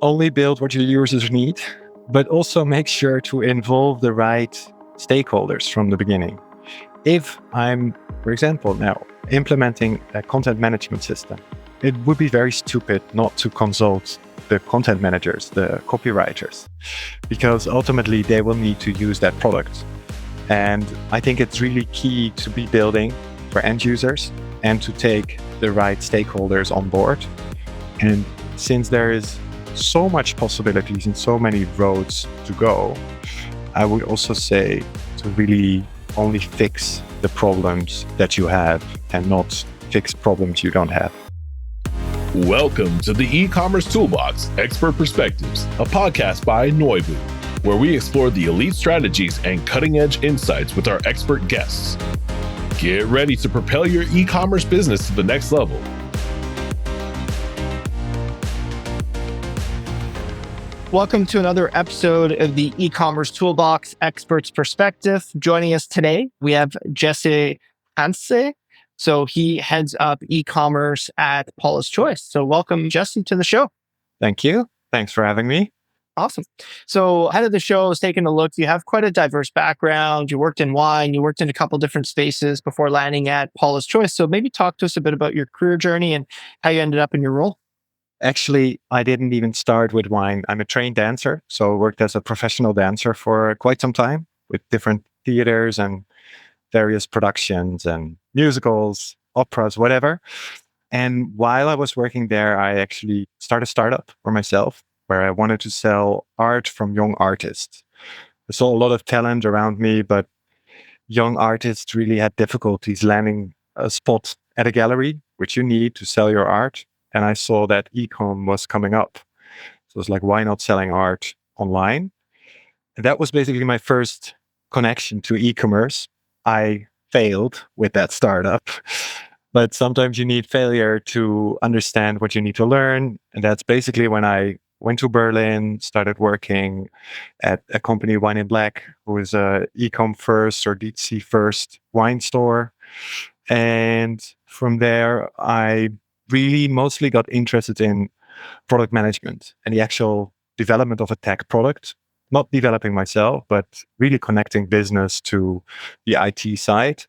only build what your users need, but also make sure to involve the right stakeholders from the beginning. If I'm, for example, now implementing a content management system, it would be very stupid not to consult the content managers, the copywriters, because ultimately they will need to use that product. And I think it's really key to be building for end users and to take the right stakeholders on board. And since there is so much possibilities and so many roads to go, I would also say to really only fix the problems that you have and not fix problems you don't have. Welcome to the E-Commerce Toolbox Expert Perspectives, a podcast by Noibu, where we explore the elite strategies and cutting-edge insights with our expert guests. Get ready to propel your e-commerce business to the next level. Welcome to another episode of the E-Commerce Toolbox Experts Perspective. Joining us today, we have Jesse Hanse. So he heads up e-commerce at Paula's Choice. So welcome, Jesse, to the show. Thank you. Thanks for having me. Awesome. So ahead of the show, I was taking a look. You have quite a diverse background. You worked in wine. You worked in a couple different spaces before landing at Paula's Choice. So maybe talk to us a bit about your career journey and how you ended up in your role. Actually, I didn't even start with wine. I'm a trained dancer, so I worked as a professional dancer for quite some time with different theaters and various productions and musicals, operas, whatever. And while I was working there, I actually started a startup for myself where I wanted to sell art from young artists. I saw a lot of talent around me, but young artists really had difficulties landing a spot at a gallery, which you need to sell your art. And I saw that e-com was coming up. So it's like, why not selling art online? And that was basically my first connection to e-commerce. I failed with that startup, but sometimes you need failure to understand what you need to learn. And that's basically when I went to Berlin, started working at a company, Wine in Black, who is a e-com first or DTC first wine store. And from there, I really mostly got interested in product management and the actual development of a tech product, not developing myself, but really connecting business to the IT side.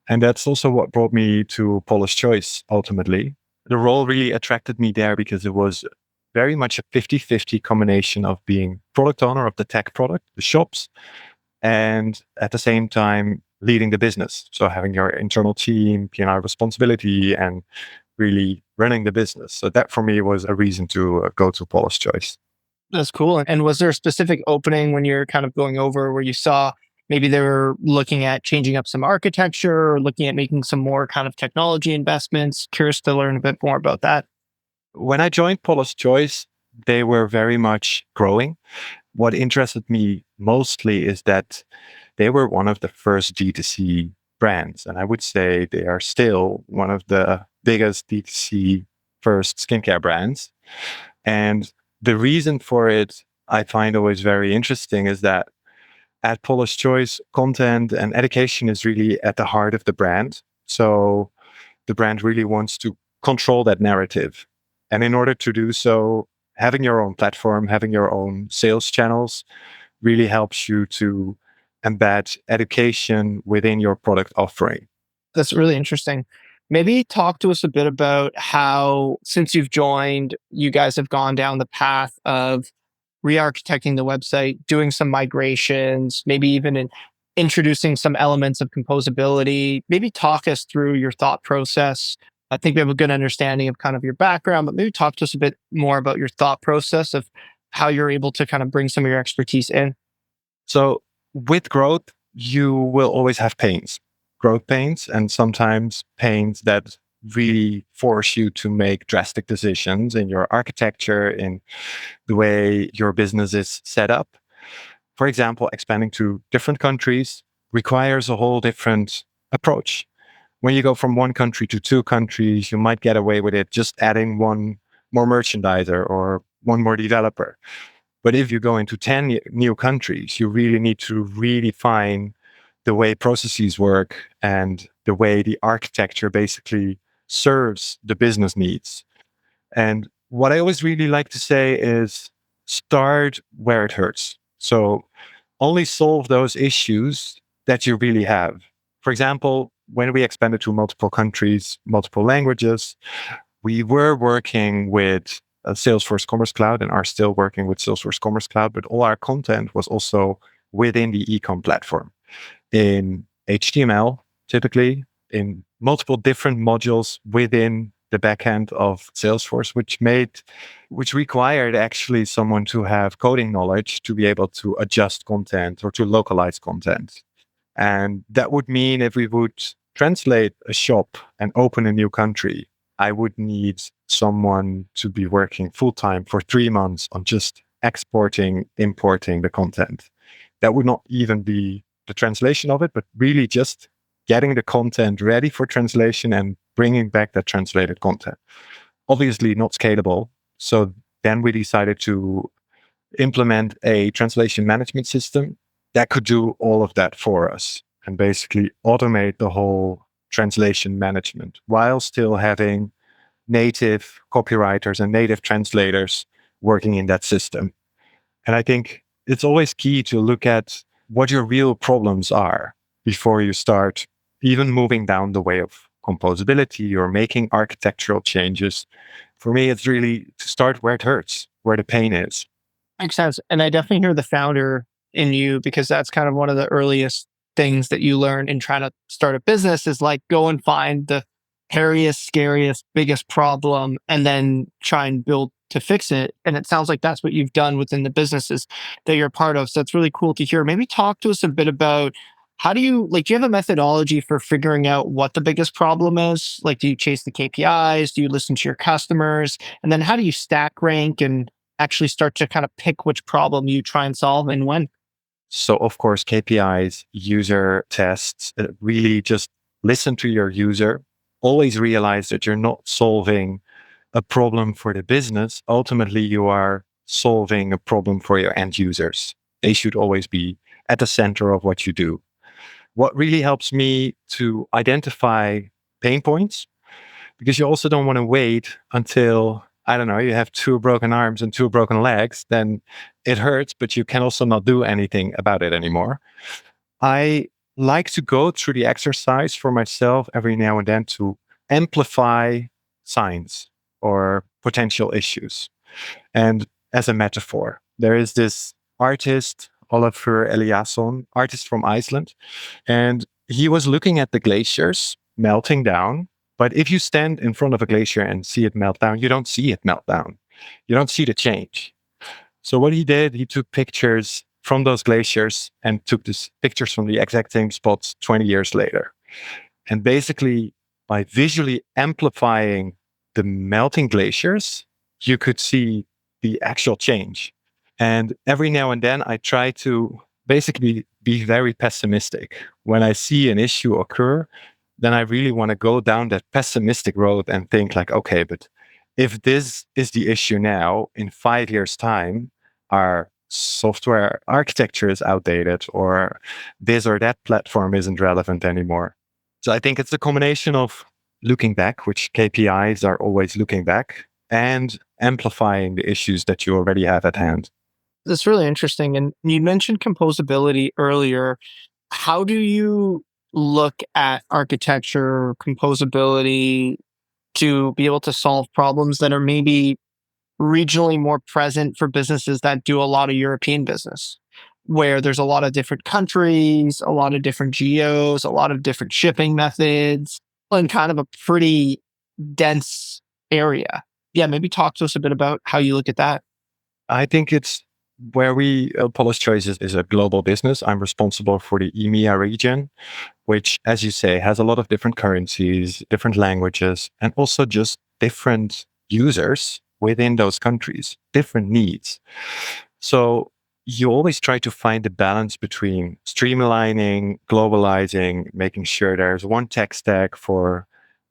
And that's also what brought me to Paula's Choice, ultimately. The role really attracted me there because it was very much a 50-50 combination of being product owner of the tech product, the shops, and at the same time, leading the business. So having your internal team, P&L responsibility, and really running the business. So that for me was a reason to go to Paula's Choice. That's cool. And was there a specific opening when you're kind of going over where you saw maybe they were looking at changing up some architecture or looking at making some more kind of technology investments? Curious to learn a bit more about that. When I joined Paula's Choice, they were very much growing. What interested me mostly is that they were one of the first DTC brands. And I would say they are still one of the biggest DTC first skincare brands. And the reason for it, I find always very interesting, is that at Paula's Choice, content and education is really at the heart of the brand. So the brand really wants to control that narrative. And in order to do so, having your own platform, having your own sales channels really helps you to embed education within your product offering. That's really interesting. Maybe talk to us a bit about how, since you've joined, you guys have gone down the path of re-architecting the website, doing some migrations, maybe even introducing some elements of composability. Maybe talk us through your thought process. I think we have a good understanding of kind of your background, but maybe talk to us a bit more about your thought process of how you're able to kind of bring some of your expertise in. So with growth, you will always have pains. Growth pains, and sometimes pains that really force you to make drastic decisions in your architecture, in the way your business is set up. For example, expanding to different countries requires a whole different approach. When you go from one country to two countries, you might get away with it just adding one more merchandiser or one more developer. But if you go into 10 new countries, you really need to redefine the way processes work and the way the architecture basically serves the business needs. And what I always really like to say is start where it hurts. So only solve those issues that you really have. For example, when we expanded to multiple countries, multiple languages, we were working with Salesforce Commerce Cloud and are still working with Salesforce Commerce Cloud, but all our content was also within the ecom platform in HTML, typically in multiple different modules within the backend of Salesforce, which required actually someone to have coding knowledge to be able to adjust content or to localize content. And that would mean if we would translate a shop and open a new country, I would need someone to be working full time for 3 months on just exporting, importing the content. That would not even be the translation of it, but really just getting the content ready for translation and bringing back that translated content. Obviously not scalable. So then we decided to implement a translation management system that could do all of that for us and basically automate the whole translation management while still having native copywriters and native translators working in that system. And I think it's always key to look at what your real problems are before you start even moving down the way of composability or making architectural changes. For me, it's really to start where it hurts, where the pain is. Makes sense. And I definitely hear the founder in you, because that's kind of one of the earliest things that you learn in trying to start a business is like go and find the hairiest, scariest, biggest problem and then try and build to fix it. And it sounds like that's what you've done within the businesses that you're part of. So that's really cool to hear. Maybe talk to us a bit about how do you like, do you have a methodology for figuring out what the biggest problem is? Like, do you chase the KPIs? Do you listen to your customers? And then how do you stack rank and actually start to kind of pick which problem you try and solve and when? So, of course, KPIs, user tests, really just listen to your user. Always realize that you're not solving a problem for the business. Ultimately, you are solving a problem for your end users. They should always be at the center of what you do. What really helps me to identify pain points, because you also don't want to wait until, I don't know, you have 2 broken arms and 2 broken legs, then it hurts, but you can also not do anything about it anymore. I like to go through the exercise for myself every now and then to amplify signs or potential issues. And as a metaphor, there is this artist, Oliver Eliasson, artist from Iceland, and he was looking at the glaciers melting down. But if you stand in front of a glacier and see it melt down, you don't see it melt down. You don't see the change. So what he did, he took pictures from those glaciers and took these pictures from the exact same spots 20 years later. And basically, by visually amplifying the melting glaciers, you could see the actual change. And every now and then, I try to basically be very pessimistic. When I see an issue occur, then I really want to go down that pessimistic road and think like, okay, but if this is the issue now, in 5 years' time, our software architecture is outdated or this or that platform isn't relevant anymore. So I think it's a combination of looking back, which KPIs are always looking back, and amplifying the issues that you already have at hand. That's really interesting. And you mentioned composability earlier. How do you look at architecture, composability to be able to solve problems that are maybe regionally more present for businesses that do a lot of European business, where there's a lot of different countries, a lot of different geos, a lot of different shipping methods, and kind of a pretty dense area? Yeah, maybe talk to us a bit about how you look at that. I think it's where Polish Choice is a global business. I'm responsible for the EMEA region, which, as you say, has a lot of different currencies, different languages, and also just different users within those countries, different needs. So you always try to find a balance between streamlining, globalizing, making sure there's one tech stack for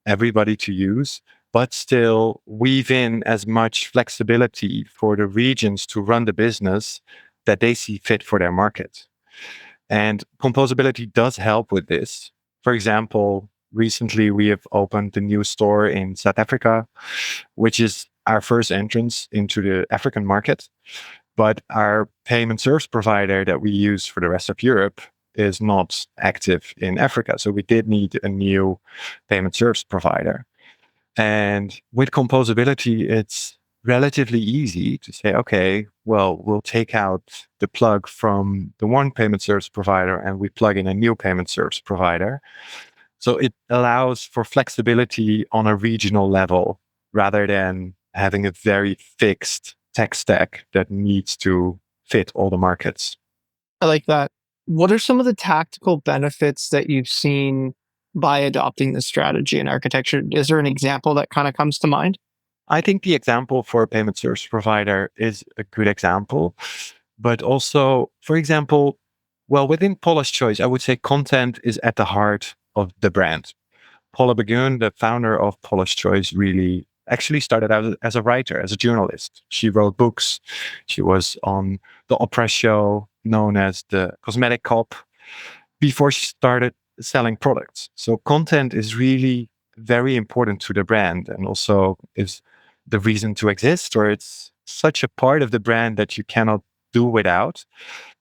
everybody to use, but still weave in as much flexibility for the regions to run the business that they see fit for their market. And composability does help with this. For example, recently we have opened a new store in South Africa, which is our first entrance into the African market. But our payment service provider that we use for the rest of Europe is not active in Africa. So we did need a new payment service provider. And with composability, it's relatively easy to say, okay, well, we'll take out the plug from the one payment service provider and we plug in a new payment service provider. So it allows for flexibility on a regional level rather than having a very fixed tech stack that needs to fit all the markets. I like that. What are some of the tactical benefits that you've seen by adopting this strategy and architecture? Is there an example that kind of comes to mind? I think the example for a payment service provider is a good example. But also, for example, well, within Paula's Choice, I would say content is at the heart of the brand. Paula Begun, the founder of Paula's Choice, really actually started out as a writer, as a journalist. She wrote books. She was on the opera show known as the Cosmetic Cop before she started selling products. So content is really very important to the brand and also is the reason to exist, or it's such a part of the brand that you cannot do without.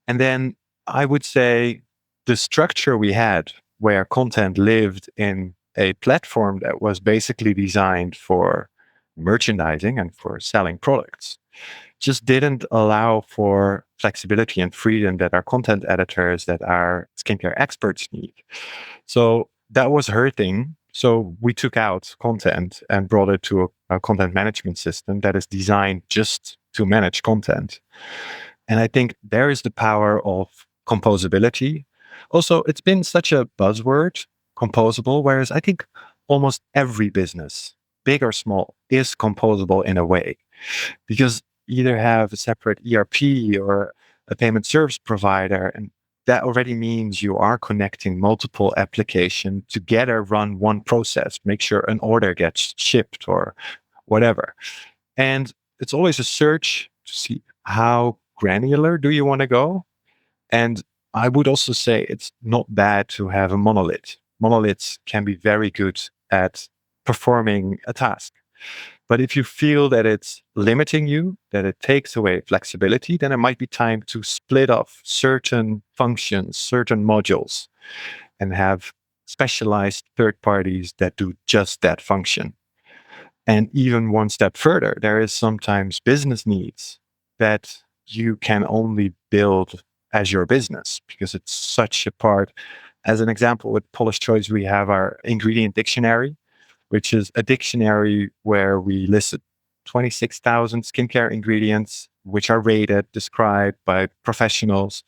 And then I would say the structure we had where content lived in a platform that was basically designed for merchandising and for selling products just didn't allow for flexibility and freedom that our content editors, that our skincare experts need. So that was hurting. So we took out content and brought it to a content management system that is designed just to manage content. And I think there is the power of composability. Also, it's been such a buzzword, composable, whereas I think almost every business, big or small, is composable in a way. Because you either have a separate ERP or a payment service provider, and that already means you are connecting multiple applications together, run one process, make sure an order gets shipped or whatever. And it's always a search to see how granular do you want to go. And I would also say it's not bad to have a monolith. Monoliths can be very good at performing a task. But if you feel that it's limiting you, that it takes away flexibility, then it might be time to split off certain functions, certain modules, and have specialized third parties that do just that function. And even one step further, there is sometimes business needs that you can only build as your business because it's such a part. As an example, with Paula's Choice, we have our ingredient dictionary, which is a dictionary where we listed 26,000 skincare ingredients, which are rated, described by professionals.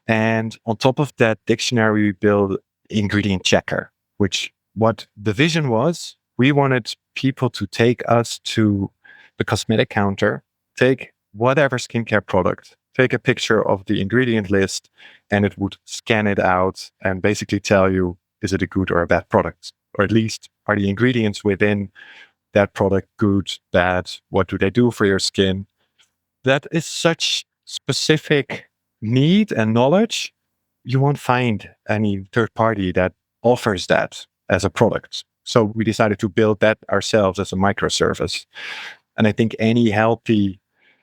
And on top of that dictionary, we build ingredient checker, which what the vision was, we wanted people to take us to the cosmetic counter, take whatever skincare product, take a picture of the ingredient list, and it would scan it out and basically tell you, is it a good or a bad product? Or at least are the ingredients within that product good, bad? What do they do for your skin? That is such specific need and knowledge. You won't find any third party that offers that as a product. So we decided to build that ourselves as a microservice. And I think any healthy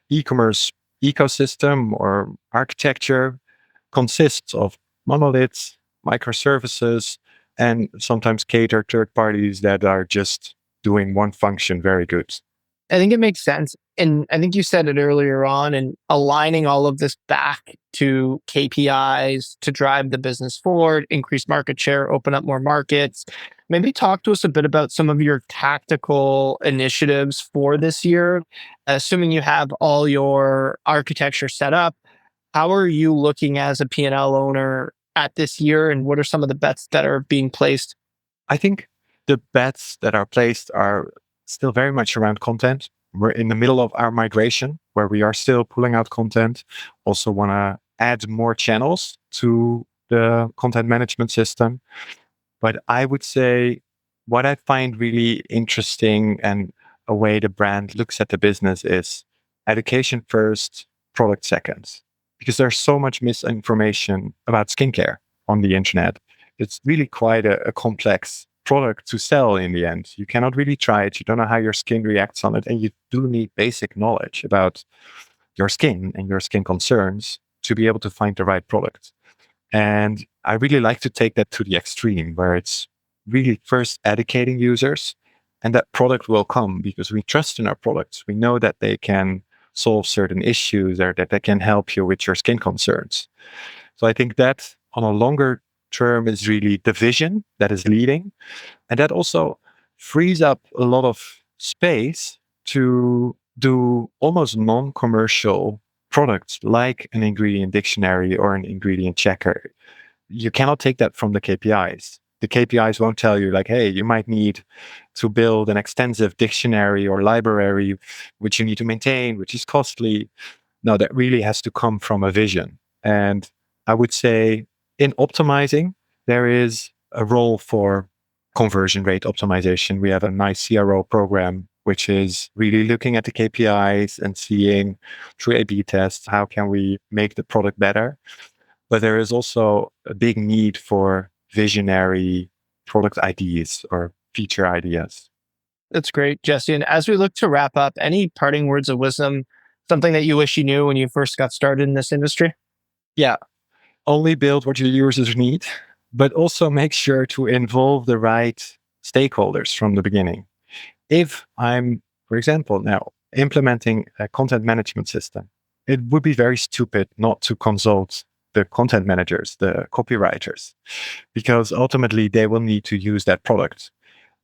e-commerce ecosystem or architecture consists of monoliths, microservices, and sometimes cater third parties that are just doing one function very good. I think it makes sense. And I think you said it earlier on, and aligning all of this back to KPIs to drive the business forward, increase market share, open up more markets. Maybe talk to us a bit about some of your tactical initiatives for this year. Assuming you have all your architecture set up, how are you looking as a P&L owner at this year, and what are some of the bets that are being placed? I think the bets that are placed are still very much around content. We're in the middle of our migration where we are still pulling out content. Also want to add more channels to the content management system. But I would say what I find really interesting and a way the brand looks at the business is education first, product second. Because there's so much misinformation about skincare on the internet. It's really quite a complex product to sell in the end. You cannot really try it. You don't know how your skin reacts on it. And you do need basic knowledge about your skin and your skin concerns to be able to find the right product. And I really like to take that to the extreme where it's really first educating users, and that product will come because we trust in our products. We know that they can solve certain issues or that they can help you with your skin concerns. So I think that on a longer term is really the vision that is leading. And that also frees up a lot of space to do almost non-commercial products like an ingredient dictionary or an ingredient checker. You cannot take that from the KPIs. The KPIs won't tell you like, hey, you might need to build an extensive dictionary or library, which you need to maintain, which is costly. No, that really has to come from a vision. And I would say in optimizing, there is a role for conversion rate optimization. We have a nice CRO program, which is really looking at the KPIs and seeing through A/B tests, how can we make the product better? But there is also a big need for visionary product ideas or feature ideas. That's great, Jesse. And as we look to wrap up, any parting words of wisdom, something that you wish you knew when you first got started in this industry? Yeah, only build what your users need, but also make sure to involve the right stakeholders from the beginning. If I'm, for example, now implementing a content management system, it would be very stupid not to consult the content managers, the copywriters, because ultimately they will need to use that product.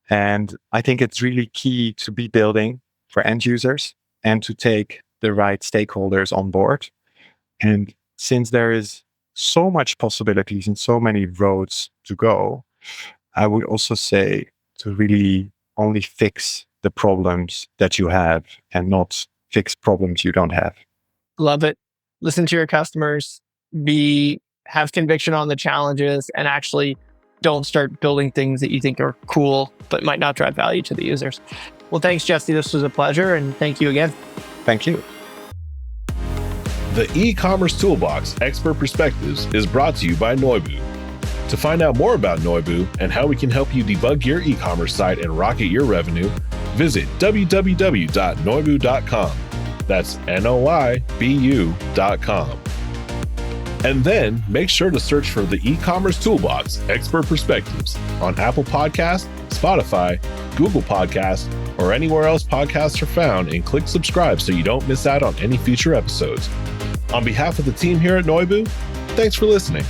And I think it's really key to be building for end users and to take the right stakeholders on board. And since there is so much possibilities and so many roads to go, I would also say to really only fix the problems that you have and not fix problems you don't have. Love it. Listen to your customers, have conviction on the challenges, and actually don't start building things that you think are cool, but might not drive value to the users. Well, thanks, Jesse. This was a pleasure. And thank you again. Thank you. The E-Commerce Toolbox Expert Perspectives is brought to you by Noibu. To find out more about Noibu and how we can help you debug your e-commerce site and rocket your revenue, visit www.noibu.com. That's Noibu.com. And then make sure to search for the E-Commerce Toolbox Expert Perspectives on Apple Podcasts, Spotify, Google Podcasts, or anywhere else podcasts are found, and click subscribe so you don't miss out on any future episodes. On behalf of the team here at Noibu, thanks for listening.